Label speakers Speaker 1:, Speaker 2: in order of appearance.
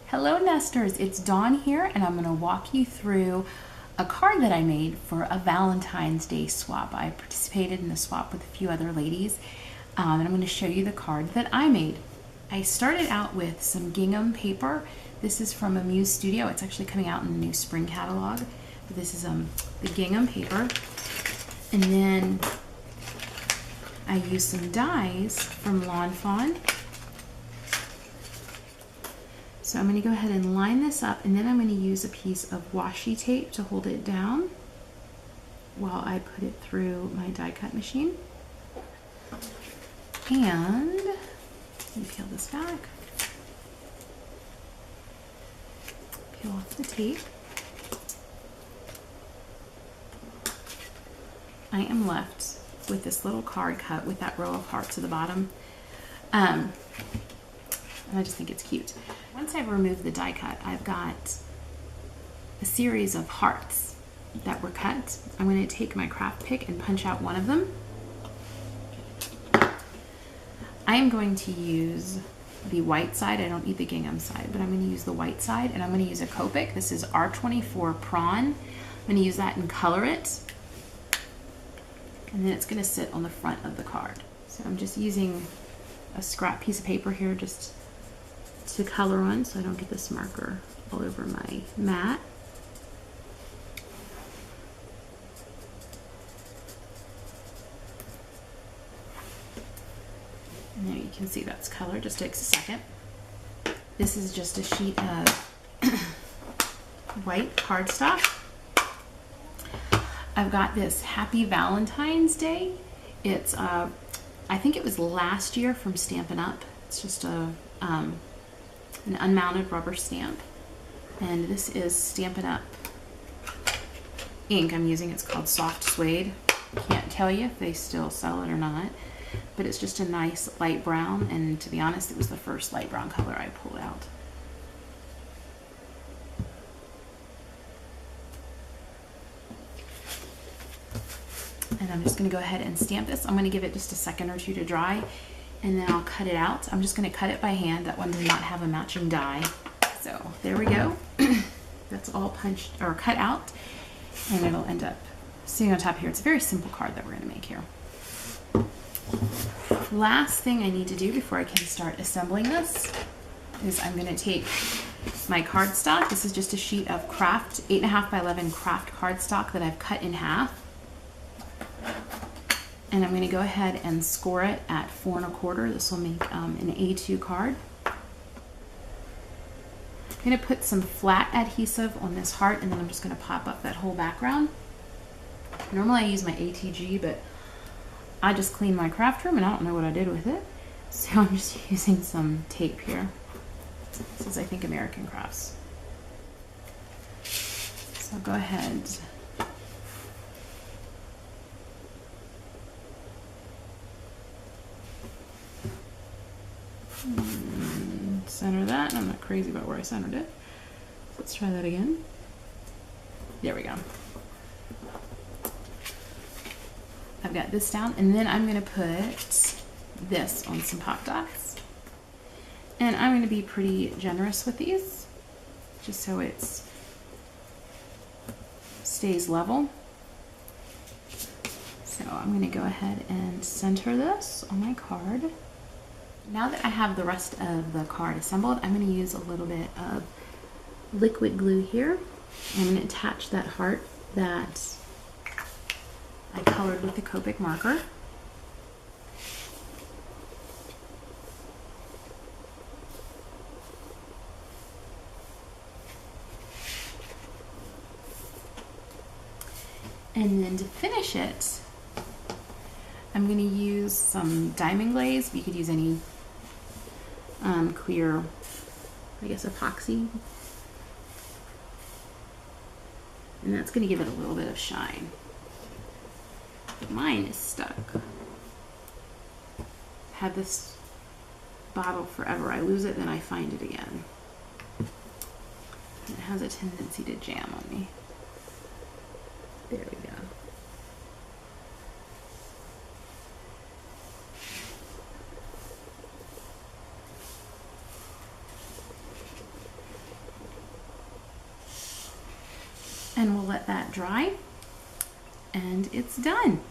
Speaker 1: Hello Nesters, it's Dawn here and I'm going to walk you through a card that I made for a Valentine's Day swap. I participated in the swap with a few other ladies and I'm going to show you the card that I made. I started out with some gingham paper. This is from a Muse Studio. It's actually coming out in the new spring catalog. But this is the gingham paper. And then I used some dies from Lawn Fawn. So I'm going to go ahead and line this up, and then I'm going to use a piece of washi tape to hold it down while I put it through my die cut machine. And let me peel this back. Peel off the tape. I am left with this little card cut with that row of hearts at the bottom. And I just think it's cute. Once I've removed the die cut, I've got a series of hearts that were cut. I'm going to take my craft pick and punch out one of them. I am going to use the white side. I don't need the gingham side, but I'm going to use the white side, and I'm going to use a Copic. This is R24 Prawn. I'm going to use that and color it, and then it's going to sit on the front of the card. So I'm just using a scrap piece of paper here just to color on so I don't get this marker all over my mat. And there you can see that's color, just takes a second. This is just a sheet of white cardstock. I've got this Happy Valentine's Day. It's I think it was last year from Stampin' Up. It's just an unmounted rubber stamp, and this is Stampin' Up ink I'm using. It's called Soft Suede. Can't tell you if they still sell it or not, but it's just a nice light brown, and to be honest, it was the first light brown color I pulled out. And I'm just going to go ahead and stamp this. I'm going to give it just a second or two to dry, and then I'll cut it out. I'm just going to cut it by hand. That one does not have a matching die. So there we go. That's all punched or cut out, and it'll end up sitting on top here. It's a very simple card that we're going to make here. Last thing I need to do before I can start assembling this is I'm going to take my cardstock. This is just a sheet of craft 8.5 by 11 craft cardstock that I've cut in half. And I'm going to go ahead and score it at 4 1/4. This will make an A2 card. I'm going to put some flat adhesive on this heart, and then I'm just going to pop up that whole background. Normally I use my ATG, but I just cleaned my craft room and I don't know what I did with it. So I'm just using some tape here. This is, I think, American Crafts. So I'll go ahead. Center that. I'm not crazy about where I centered it. So let's try that again. There we go. I've got this down, and then I'm going to put this on some pop dots. And I'm going to be pretty generous with these, just so it stays level. So I'm going to go ahead and center this on my card. Now that I have the rest of the card assembled, I'm going to use a little bit of liquid glue here. I'm going to attach that heart that I colored with the Copic marker. And then to finish it, I'm going to use some diamond glaze. You could use any clear, I guess, epoxy. And that's going to give it a little bit of shine. But mine is stuck. Had this bottle forever. I lose it, then I find it again. It has a tendency to jam on me. There we go. And we'll let that dry, and it's done.